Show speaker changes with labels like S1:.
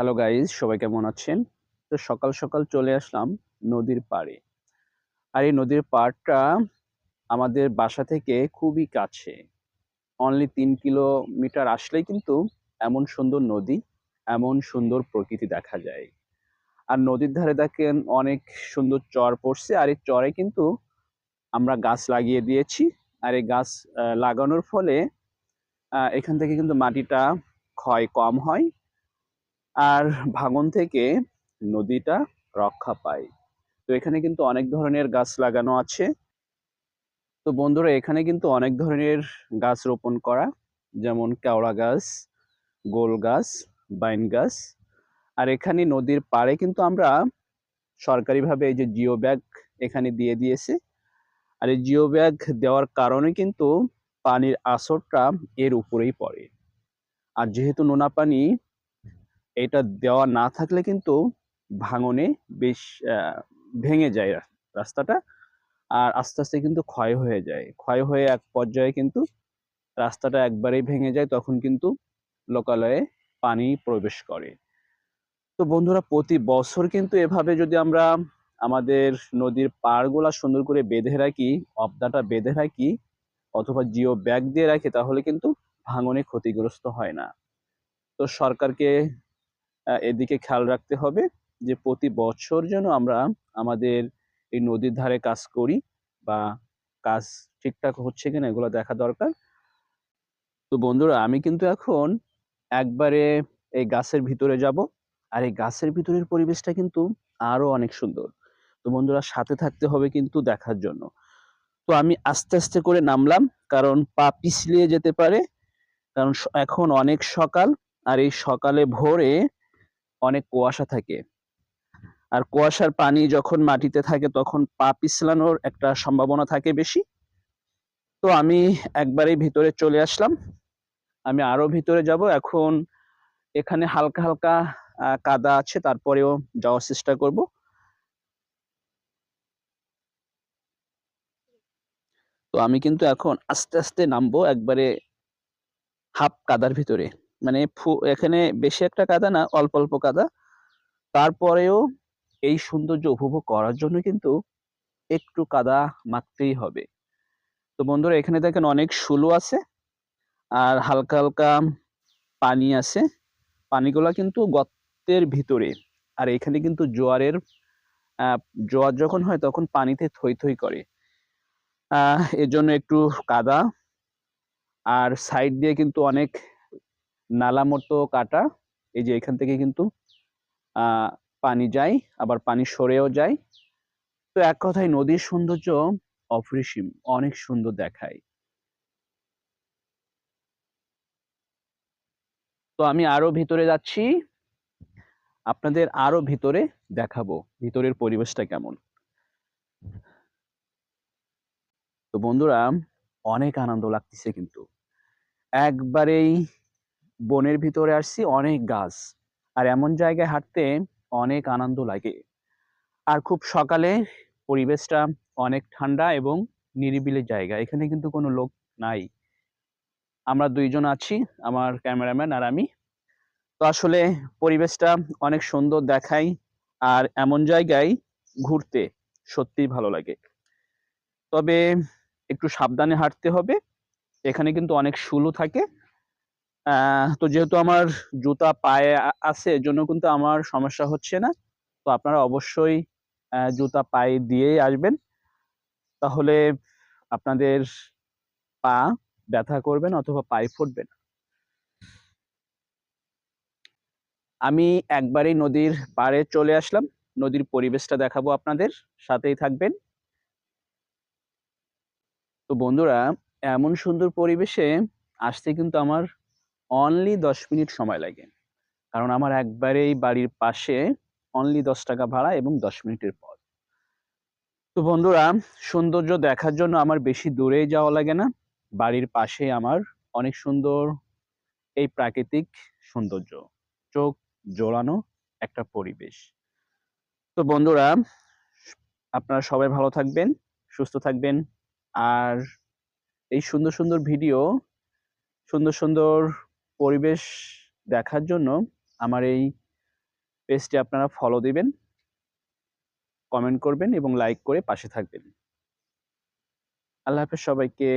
S1: Hello guys, সবাই কেমন আছেন? তো সকাল সকাল চলে আসলাম নদীর পাড়ে। আর এই নদীর পাড়টা আমাদের বাসা থেকে খুবই কাছে। অনলি ৩ কিলোমিটার আসলেই কিন্তু এমন সুন্দর নদী, এমন সুন্দর প্রকৃতি দেখা যায়। আর নদীর ধারে দেখেন অনেক সুন্দর চর পড়ছে। আর এই চরে কিন্তু আমরা গাছ লাগিয়ে দিয়েছি। আর এই গাছ লাগানোর ফলে এখান থেকে কিন্তু মাটিটা ক্ষয় কম হয়। আর ভাঙন থেকে নদীটা রক্ষা পায়। তো এখানে কিন্তু অনেক ধরনের গাছ লাগানো আছে। তো বন্ধুরা, এখানে কিন্তু অনেক ধরনের গাছ রোপণ করা, যেমন কেওড়া গাছ, গোল গাছ, বাইন গাছ। আর এখানে নদীর পাড়ে কিন্তু আমরা সরকারিভাবে এই যে জিও ব্যাগ এখানে দিয়ে দিয়েছে। আর এই জিও ব্যাগ দেওয়ার কারণে কিন্তু পানির আছরটা এর উপরেই পড়ে। আর যেহেতু নোনা পানি, এটা দেওয়া না থাকলে কিন্তু ভাঙনে বেশ ভেঙে যায় রাস্তাটা। আর আস্তে আস্তে কিন্তু ক্ষয় হয়ে যায়। ক্ষয় হয়ে এক পর্যায়ে কিন্তু রাস্তাটা একবারেই ভেঙে যায়, তখন কিন্তু লোকালয়ে পানি প্রবেশ করে। তো বন্ধুরা, প্রতি বছর কিন্তু এভাবে যদি আমরা আমাদের নদীর পাড়গুলা সুন্দর করে বেঁধে রাখি, অবদাটা বেঁধে রাখি, অথবা জিও ব্যাগ দিয়ে রাখি, তাহলে কিন্তু ভাঙনে ক্ষতিগ্রস্ত হয় না। তো সরকারকে এদিকে খেয়াল রাখতে হবে যে প্রতি বছর যেন আমরা আমাদের এই নদীর ধারে কাজ করি, বা কাজ ঠিকঠাক হচ্ছে কিনা এগুলো দেখা দরকার। তো বন্ধুরা, আমি কিন্তু এখন একবারে এই গাছের ভিতরে যাব। আর এই গাছের ভিতরের পরিবেশটা কিন্তু আরো অনেক সুন্দর। তো বন্ধুরা, সাথে থাকতে হবে কিন্তু দেখার জন্য। তো আমি আস্তে আস্তে করে নামলাম, কারণ পা পিছলিয়ে যেতে পারে। কারণ এখন অনেক সকাল, আর এই সকালে ভোরে অনেক কুয়াশা থাকে। আর কুয়াশার পানি যখন মাটিতে থাকে তখন পা পিছলানোর একটা সম্ভাবনা থাকে বেশি। তো আমি একবারেই ভিতরে চলে আসলাম। আমি আরো ভিতরে যাব এখন। এখানে হালকা হালকা কাদা আছে, তারপরেও যাওয়ার চেষ্টা করব। তো আমি কিন্তু এখন আস্তে আস্তে নামবো একবারে হাফ কাদার ভিতরে। মানে এখানে বেশি একটা কাদা না, অল্প অল্প কাদা। তারপরেও এই সৌন্দর্য উপভোগ করার জন্য কিন্তু একটু কাদা মাখতেই হবে। তো বন্ধুরা, এখানে দেখেন অনেক শুলো আছে, আর হালকা হালকা পানি আছে। পানিগুলা কিন্তু গর্তের ভিতরে। আর এখানে কিন্তু আহ, জোয়ার যখন হয় তখন পানিতে থই থই করে। এর জন্য একটু কাদা। আর সাইড দিয়ে কিন্তু অনেক নালা মতো কাটা। এই যে এখান থেকে কিন্তু আহ পানি যায়, আবার পানি সরেও যায়। তো এক কথায় নদীর সৌন্দর্য অপরিসীম, অনেক সুন্দর দেখায়। তো আমি আরো ভিতরে যাচ্ছি, আপনাদের আরো ভিতরে দেখাবো ভিতরের পরিবেশটা কেমন। তো বন্ধুরা, অনেক আনন্দ লাগতেছে কিন্তু। একবারেই বনের ভিতরে আসছি, অনেক গাছ। আর এমন জায়গায় হাঁটতে অনেক আনন্দ লাগে। আর খুব সকালে পরিবেশটা অনেক ঠান্ডা এবং নিরিবিলি জায়গা। এখানে কিন্তু কোনো লোক নাই। আমরা দুইজন আছি, আমার ক্যামেরাম্যান আর আমি। তো আসলে পরিবেশটা অনেক সুন্দর দেখায়। আর এমন জায়গায় ঘুরতে সত্যিই ভালো লাগে। তবে একটু সাবধানে হাঁটতে হবে। এখানে কিন্তু অনেক শুলু থাকে। তো যেহেতু আমার জুতা পায়ে আছে, এজন্য কিন্তু আমার সমস্যা হচ্ছে না। তো আপনারা অবশ্যই জুতা পায়ে দিয়েই আসবেন, তাহলে আপনাদের পা ব্যথা করবে না অথবা পায়ে ফুটবে না। আমি একবারেই নদীর পাড়ে চলে আসলাম। নদীর পরিবেশটা দেখাবো আপনাদের, সাথেই থাকবেন। তো বন্ধুরা, এমন সুন্দর পরিবেশে আসতে কিন্তু আমার অনলি 10 মিনিট সময় লাগে। কারণ আমার একবারেই বাড়ির পাশে, অনলি 10 টাকা ভাড়া এবং 10 মিনিটের পথ। তো বন্ধুরা, সৌন্দর্য দেখার জন্য আমার বেশি দূরে যাওয়া লাগে না। বাড়ির পাশে আমার অনেক সুন্দর এই প্রাকৃতিক সৌন্দর্য, চোখ জোড়ানো একটা পরিবেশ। তো বন্ধুরা, আপনারা সবাই ভালো থাকবেন, সুস্থ থাকবেন। আর এই সুন্দর সুন্দর ভিডিও, সুন্দর সুন্দর পরিবেশ দেখার জন্য আমার এই পেজটি আপনারা ফলো দিবেন, কমেন্ট করবেন এবং লাইক করে পাশে থাকবেন। আল্লাহ হাফেজ সবাইকে।